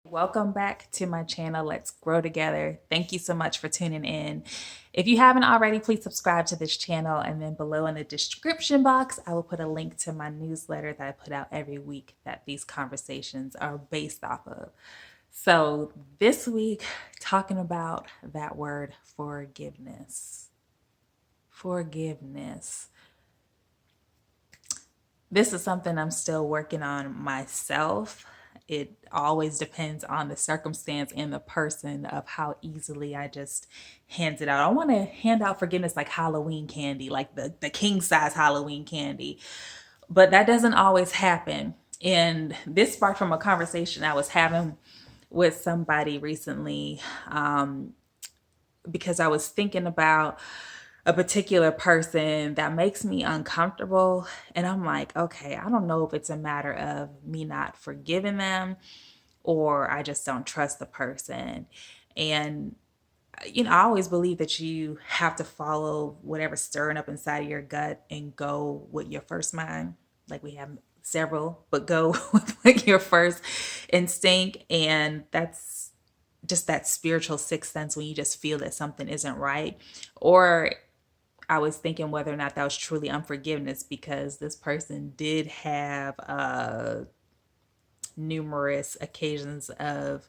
Welcome back to my channel. Let's grow together. Thank you so much for tuning in. If you haven't already, please subscribe to this channel. And then below in the description box, I will put a link to my newsletter that I put out every week that these conversations are based off of. So this week, talking about that word forgiveness. Forgiveness. This is something I'm still working on myself. It always depends on the circumstance and the person of how easily I just hand it out. I want to hand out forgiveness like Halloween candy, like the king size Halloween candy, but that doesn't always happen. And this sparked from a conversation I was having with somebody recently, because I was thinking about a particular person that makes me uncomfortable. And I'm like, okay, I don't know if it's a matter of me not forgiving them or I just don't trust the person. And, I always believe that you have to follow whatever's stirring up inside of your gut and go with your first mind. Like we have several, but go with like your first instinct. And that's just that spiritual sixth sense when you just feel that something isn't right. Or I was thinking whether or not that was truly unforgiveness because this person did have numerous occasions of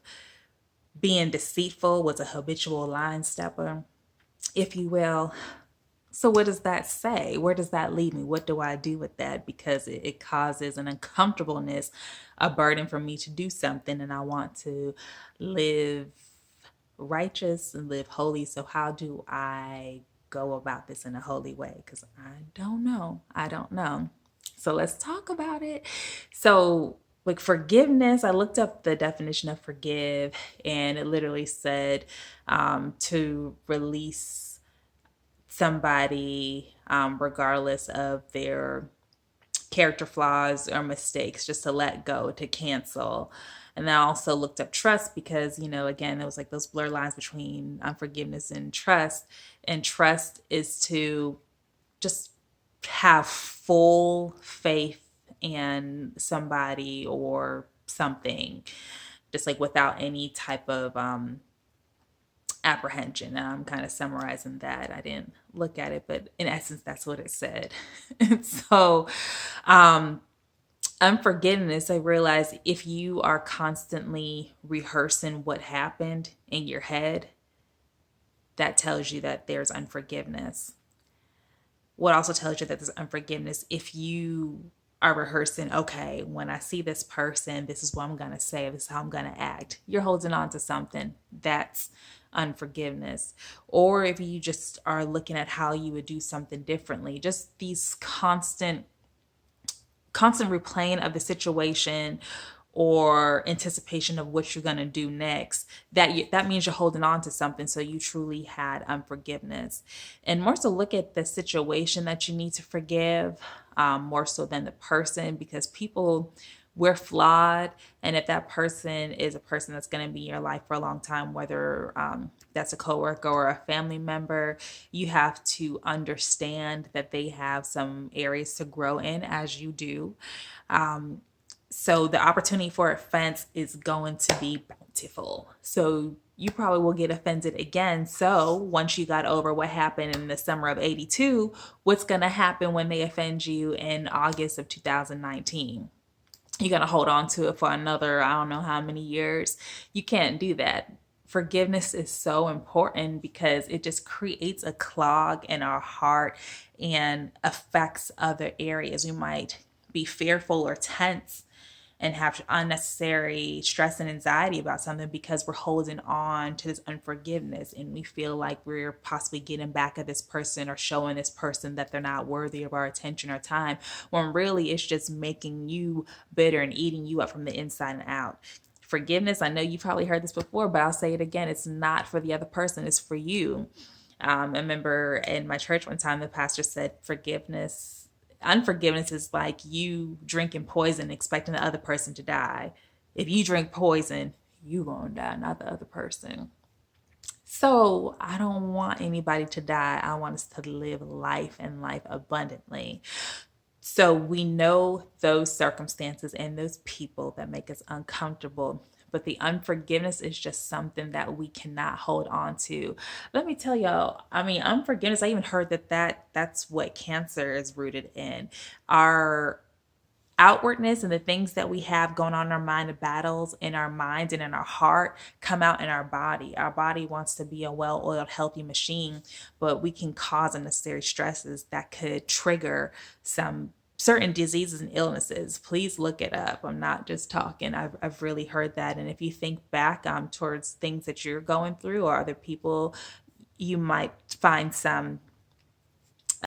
being deceitful, was a habitual line stepper, if you will. So, what does that say? Where does that lead me? What do I do with that? Because it causes an uncomfortableness, a burden for me to do something, and I want to live righteous and live holy. So, how do I go about this in a holy way? Because I don't know. I don't know. So, let's talk about it. So, like forgiveness, I looked up the definition of forgive, and it literally said to release somebody, regardless of their character flaws or mistakes, just to let go, to cancel. And I also looked up trust because, again, it was like those blur lines between unforgiveness and trust. And trust is to just have full faith in somebody or something, just like without any type of apprehension. And I'm kind of summarizing that. I didn't look at it, but in essence, that's what it said. And so, unforgiveness, I realize if you are constantly rehearsing what happened in your head, that tells you that there's unforgiveness. What also tells you that there's unforgiveness if you are rehearsing, okay, when I see this person, this is what I'm going to say, this is how I'm going to act. You're holding on to something. That's unforgiveness. Or if you just are looking at how you would do something differently, just these constant replaying of the situation or anticipation of what you're going to do next, that means you're holding on to something. So you truly had unforgiveness. And more so look at the situation that you need to forgive, more so than the person, because people, we're flawed. And if that person is a person that's going to be in your life for a long time, whether that's a coworker or a family member, you have to understand that they have some areas to grow in as you do. So the opportunity for offense is going to be bountiful. So you probably will get offended again. So once you got over what happened in the summer of 82, what's going to happen when they offend you in August of 2019? You're going to hold on to it for another, I don't know how many years. You can't do that. Forgiveness is so important because it just creates a clog in our heart and affects other areas. We might be fearful or tense and have unnecessary stress and anxiety about something because we're holding on to this unforgiveness and we feel like we're possibly getting back at this person or showing this person that they're not worthy of our attention or time, when really it's just making you bitter and eating you up from the inside and out. Forgiveness, I know you've probably heard this before, but I'll say it again, it's not for the other person, it's for you. I remember in my church one time the pastor said unforgiveness is like you drinking poison expecting the other person to die. If you drink poison, you gonna die, not the other person. So I don't want anybody to die. I want us to live life and life abundantly. So we know those circumstances and those people that make us uncomfortable, but the unforgiveness is just something that we cannot hold on to. Let me tell y'all, I mean, unforgiveness, I even heard that's what cancer is rooted in. Our outwardness and the things that we have going on in our mind, the battles in our minds and in our heart come out in our body. Our body wants to be a well-oiled, healthy machine, but we can cause unnecessary stresses that could trigger some certain diseases and illnesses. Please look it up. I'm not just talking. I've really heard that. And if you think back towards things that you're going through or other people, you might find some